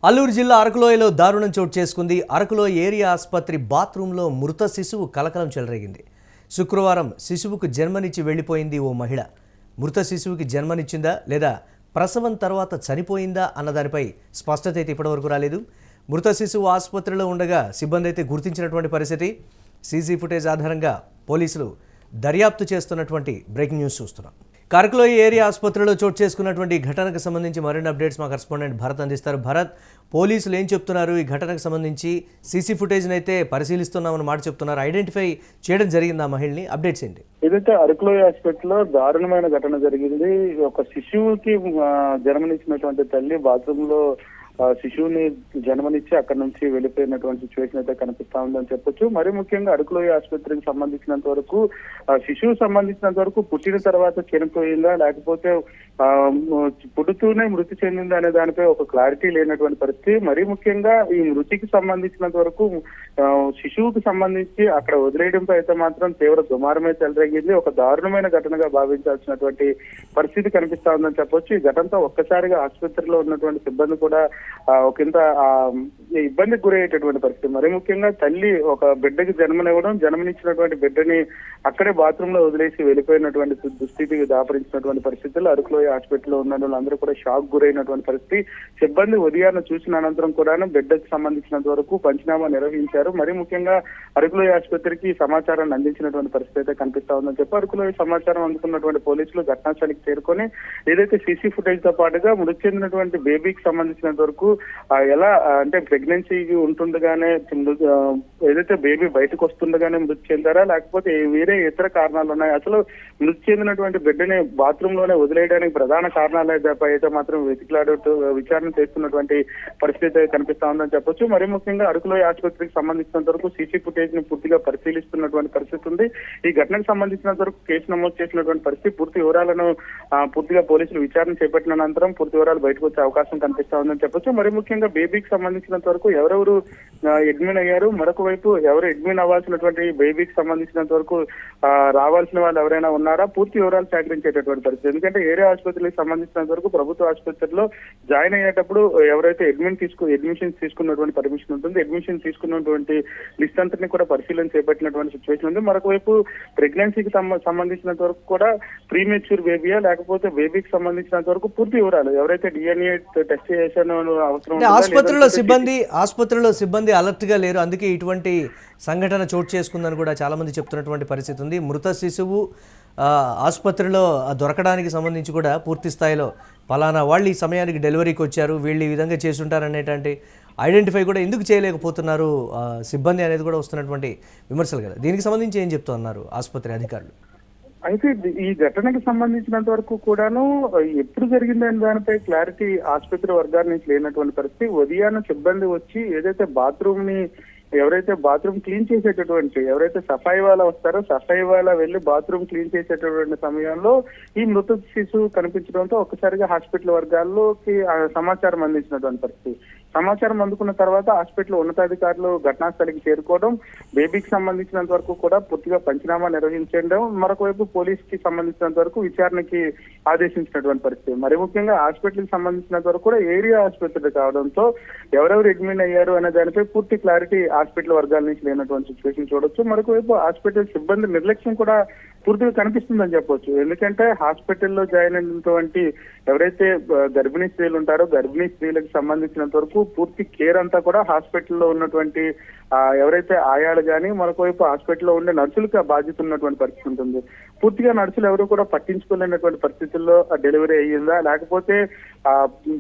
అల్లూరు జిల్లా అరకులోయలో దారుణం చోటు చేసుకుంది. అరకులోయ ఏరియా ఆసుపత్రి బాత్రూంలో మృత శిశువు కలకలం చెలరేగింది. శుక్రవారం శిశువుకు జన్మనిచ్చి వెళ్లిపోయింది ఓ మహిళ. మృత శిశువుకి జన్మనిచ్చిందా లేదా ప్రసవం తర్వాత చనిపోయిందా అన్నదానిపై స్పష్టత అయితే ఇప్పటివరకు రాలేదు. మృత శిశువు ఆసుపత్రిలో ఉండగా సిబ్బంది అయితే గుర్తించినటువంటి పరిస్థితి. సీసీ ఫుటేజ్ ఆధారంగా పోలీసులు దర్యాప్తు చేస్తున్నటువంటి బ్రేకింగ్ న్యూస్ చూస్తున్నాం. అరకులోయ ఏరియా ఆసుపత్రిలో చోటు చేసుకున్నటువంటి ఘటనకు సంబంధించి మరిన్ని అప్డేట్స్ మా కరెస్పాండెంట్ భరత్ అందిస్తారు. భరత్, పోలీసులు ఏం చెప్తున్నారు? ఈ ఘటనకు సంబంధించి సీసీ ఫుటేజ్ని అయితే పరిశీలిస్తున్నామని మాట చెప్తున్నారు. ఐడెంటిఫై చేయడం జరిగింది ఆ మహిళని. అప్డేట్స్ ఏంటి? ఏదైతే అరకులోయ హాస్పిటల్లో దారుణమైన ఘటన జరిగింది. ఒక శిశువుకి జన్మనిచ్చినటువంటి తల్లి బాత్రూమ్ లో శిశువుని జన్మనిచ్చి అక్కడి నుంచి వెళ్ళిపోయినటువంటి సిచ్యువేషన్ అయితే కనిపిస్తా ఉందని చెప్పొచ్చు. మరి ముఖ్యంగా అరకులోయ ఆసుపత్రికి సంబంధించినంత వరకు శిశువు సంబంధించినంత వరకు పుట్టిన తర్వాత చనిపోయిందా లేకపోతే పుడుతూనే మృతి చెందిందా అనే దానిపై ఒక క్లారిటీ లేనటువంటి పరిస్థితి. మరి ముఖ్యంగా ఈ మృతికి సంబంధించినంత వరకు శిశువుకి సంబంధించి అక్కడ వదిలేయడంపై అయితే మాత్రం తీవ్ర దుమారమే చెలరేగింది. ఒక దారుణమైన ఘటనగా భావించాల్సినటువంటి పరిస్థితి కనిపిస్తా ఉందని చెప్పొచ్చు. ఈ ఘటనతో ఒక్కసారిగా ఆసుపత్రిలో ఉన్నటువంటి సిబ్బంది కూడా ఒకంత ఇబ్బందికి గురయ్యేటటువంటి పరిస్థితి. మరి ముఖ్యంగా తల్లి ఒక బిడ్డకి జన్మనిచ్చినటువంటి బిడ్డని అక్కడే బాత్రూమ్ లో వదిలేసి వెళ్ళిపోయినటువంటి దుస్థితికి దాపరించినటువంటి పరిస్థితుల్లో అరకులోయ హాస్పిటల్లో ఉన్న వాళ్ళందరూ కూడా షాక్ గురైనటువంటి పరిస్థితి. సిబ్బంది ఉదయాన్ని చూసిన అనంతరం కూడా బిడ్డకు సంబంధించినంత వరకు పంచనామా నిర్వహించారు. మరి ముఖ్యంగా అరకులోయ ఆసుపత్రికి సమాచారాన్ని అందించినటువంటి పరిస్థితి అయితే కనిపిస్తా ఉందని చెప్పి అరకులోయ సమాచారం అందుకున్నటువంటి పోలీసులు ఘటనాస్థలికి చేరుకొని ఏదైతే సీసీ ఫుటేజ్ తో పాటుగా మృతి చెందినటువంటి బేబీకి సంబంధించినంత వరకు ఎలా అంటే ప్రెగ్నెన్సీ ఉంటుండగానే ఏదైతే బేబీ బయటకు వస్తుండగానే మృతి చెందారా లేకపోతే వేరే ఇతర కారణాలు ఉన్నాయి, అసలు మృతి చెందినటువంటి బిడ్డని బాత్రూమ్ లోనే వదిలేయడానికి ప్రధాన కారణాలపై అయితే మాత్రం వెతికిలాడుతూ విచారణ చేస్తున్నటువంటి పరిస్థితి కనిపిస్తా ఉందని చెప్పొచ్చు. మరి ముఖ్యంగా అరకులోయ ఆసుపత్రికి సంబంధించినంత వరకు సీసీ ఫుటేజ్ ని పూర్తిగా పరిశీలిస్తున్నటువంటి పరిస్థితి ఉంది. ఈ ఘటనకు సంబంధించినంత వరకు కేసు నమోదు చేసినటువంటి పరిస్థితి. పూర్తి వివరాలను పూర్తిగా పోలీసులు విచారణ చేపట్టిన అనంతరం పూర్తి వివరాలు బయటకు వచ్చే అవకాశం కనిపిస్తా ఉందని చెప్పొచ్చు. మరి ముఖ్యంగా బేబీకి సంబంధించినంత వరకు ఎవరెవరు అడ్మిన్ అయ్యారు, మరొక వైపు ఎవరు అడ్మిన్ అవ్వాల్సినటువంటి బేబీకి సంబంధించినంత వరకు రావాల్సిన వాళ్ళు ఎవరైనా ఉన్నారా, పూర్తి వివరాలు సేకరించేటటువంటి పరిస్థితి. ఎందుకంటే ఏరియా ఆసుపత్రికి సంబంధించినంత వరకు ప్రభుత్వ ఆసుపత్రిలో జాయిన్ అయ్యేటప్పుడు ఎవరైతే అడ్మిషన్స్ తీసుకున్నటువంటి పర్మిషన్ ఉంటుంది, అడ్మిషన్ తీసుకున్నటువంటి లిస్ట్ అంతటిని కూడా పరిశీలన చేపట్టినటువంటి సిచ్యువేషన్ ఉంది. మరొక వైపు ప్రెగ్నెన్సీకి సంబంధించినంత వరకు కూడా ప్రీమెచ్యూర్ బేబీయా లేకపోతే బేబీకి సంబంధించినంత వరకు పూర్తి వివరాలు ఎవరైతే డిఎన్ఏ టెస్ట్ చేశానో అవసరం. ఆసుపత్రిలో సిబ్బంది అలర్ట్ గా లేరు, అందుకే ఇటువంటి సంఘటన చోటు చేసుకుందని కూడా చాలా మంది చెప్తున్నటువంటి పరిస్థితి ఉంది. మృత శిశువు ఆసుపత్రిలో దొరకడానికి సంబంధించి కూడా పూర్తి స్థాయిలో పలానా వాళ్ళు ఈ సమయానికి డెలివరీకి వచ్చారు, వీళ్ళు ఈ విధంగా చేస్తుంటారు అనేటువంటి ఐడెంటిఫై కూడా ఎందుకు చేయలేకపోతున్నారు సిబ్బంది అనేది కూడా వస్తున్నటువంటి విమర్శలు కదా. దీనికి సంబంధించి ఏం చెప్తున్నారు ఆసుపత్రి అధికారులు? అయితే ఈ ఘటనకి సంబంధించినంత వరకు కూడాను ఎప్పుడు జరిగిందనే దానిపై క్లారిటీ ఆసుపత్రి వర్గాల నుంచి లేనటువంటి పరిస్థితి. ఉదయాన్న సిబ్బంది వచ్చి ఏదైతే బాత్రూమ్ ని ఎవరైతే బాత్రూమ్ క్లీన్ చేసేటటువంటి ఎవరైతే సఫాయి వాళ్ళ వస్తారో సఫాయి వాళ్ళ వెళ్ళి బాత్రూమ్ క్లీన్ చేసేటటువంటి సమయంలో ఈ మృత శిశువు కనిపించడంతో ఒక్కసారిగా హాస్పిటల్ వర్గాల్లోకి సమాచారం అందించినటువంటి పరిస్థితి. సమాచారం అందుకున్న తర్వాత హాస్పిటల్ ఉన్నతాధికారులు ఘటనాస్థలికి చేరుకోవడం, బేబీకి సంబంధించినంత వరకు కూడా పూర్తిగా పంచనామా నిర్వహించడం, మరొక వైపు పోలీస్ కి సంబంధించినంత వరకు విచారణకి ఆదేశించినటువంటి పరిస్థితి. మరి ముఖ్యంగా హాస్పిటల్ కి సంబంధించినంత వరకు కూడా ఏరియా ఆసుపత్రి కావడంతో ఎవరెవరు అడ్మిట్ అయ్యారు అనే దానిపై పూర్తి క్లారిటీ హాస్పిటల్ వర్గాల నుంచి లేనటువంటి సిచ్యువేషన్ చూడొచ్చు. మరొక వైపు హాస్పిటల్ సిబ్బంది నిర్లక్ష్యం కూడా పూర్తిగా కనిపిస్తుందని చెప్పొచ్చు. ఎందుకంటే హాస్పిటల్లో జాయిన్ అయినటువంటి ఎవరైతే గర్భిణీ స్త్రీలు ఉంటారో గర్భిణీ స్త్రీలకు సంబంధించినంత వరకు పూర్తి కేర్ అంతా కూడా హాస్పిటల్లో ఉన్నటువంటి ఎవరైతే ఆయాలు కానీ మరొక వైపు హాస్పిటల్లో ఉండే నర్సులకు బాధ్యత ఉన్నటువంటి పరిస్థితి ఉంటుంది. పూర్తిగా నర్సులు ఎవరు కూడా పట్టించుకోలేనటువంటి పరిస్థితుల్లో డెలివరీ అయ్యిందా లేకపోతే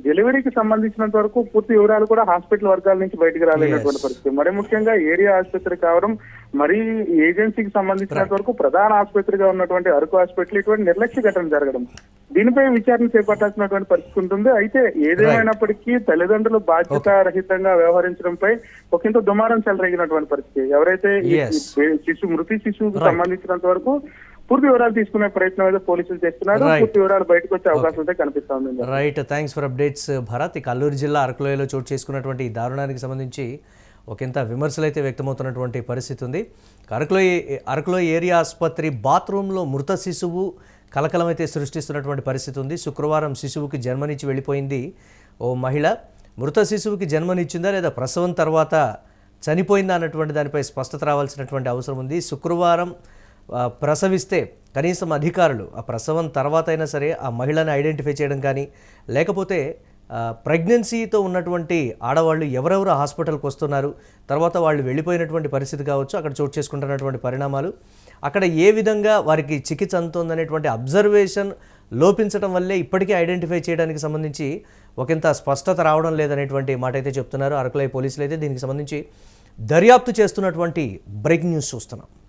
డెలివరీకి సంబంధించినంత వరకు పూర్తి వివరాలు కూడా హాస్పిటల్ వర్గాల నుంచి బయటకు రాలేనటువంటి పరిస్థితి. మరి ముఖ్యంగా ఏరియా ఆసుపత్రి కావడం, మరి ఏజెన్సీకి సంబంధించినంత వరకు ప్రధాన ఆసుపత్రిగా ఉన్నటువంటి అరకు హాస్పిటల్ ఇటువంటి నిర్లక్ష్య ఘటన జరగడం, దీనిపై విచారణ చేపట్టాల్సినటువంటి పరిస్థితి ఉంటుంది. అయితే ఏదేమైనప్పటికీ తల్లిదండ్రులు బాధ్యత రహితంగా వ్యవహరించడంపై ఒకంత దుమారం చెలరేగినటువంటి పరిస్థితి. ఎవరైతే మృతి శిశువుకు సంబంధించినంత వరకు పూర్తి వివరాలు తీసుకునే ప్రయత్నం అయితే పోలీసులు చేస్తున్నారు. పూర్తి వివరాలు బయటకు వచ్చే అవకాశం అయితే కనిపిస్తా ఉంది. Right, thanks for updates Bharat. ఇక అల్లూరు జిల్లా అరకులోయలో చోటు చేసుకున్నటువంటి ఈ దారుణానికి సంబంధించి ఒకంత విమర్శలు అయితే వ్యక్తమవుతున్నటువంటి పరిస్థితి ఉంది. అరకులోయ ఏరియా ఆసుపత్రి బాత్రూంలో మృత శిశువు కలకలం అయితే సృష్టిస్తున్నటువంటి పరిస్థితి ఉంది. శుక్రవారం శిశువుకి జన్మనిచ్చి వెళ్ళిపోయింది ఓ మహిళ. మృత శిశువుకి జన్మనిచ్చిందా లేదా ప్రసవం తర్వాత చనిపోయిందా అన్నటువంటి దానిపై స్పష్టత రావాల్సినటువంటి అవసరం ఉంది. శుక్రవారం ప్రసవిస్తే కనీసం అధికారులు ఆ ప్రసవం తర్వాత అయినా సరే ఆ మహిళని ఐడెంటిఫై చేయడం కానీ, లేకపోతే ప్రెగ్నెన్సీతో ఉన్నటువంటి ఆడవాళ్ళు ఎవరెవరు హాస్పిటల్కి వస్తున్నారు, తర్వాత వాళ్ళు వెళ్ళిపోయినటువంటి పరిస్థితి కావచ్చు, అక్కడ చోటు చేసుకుంటున్నటువంటి పరిణామాలు, అక్కడ ఏ విధంగా వారికి చికిత్స అందుతుందనేటువంటి అబ్జర్వేషన్ లోపించడం వల్లే ఇప్పటికీ ఐడెంటిఫై చేయడానికి సంబంధించి ఒకంత స్పష్టత రావడం లేదనేటువంటి మాట అయితే చెప్తున్నారు. అరకులై పోలీసులు అయితే దీనికి సంబంధించి దర్యాప్తు చేస్తున్నటువంటి బ్రేకింగ్ న్యూస్ చూస్తున్నాం.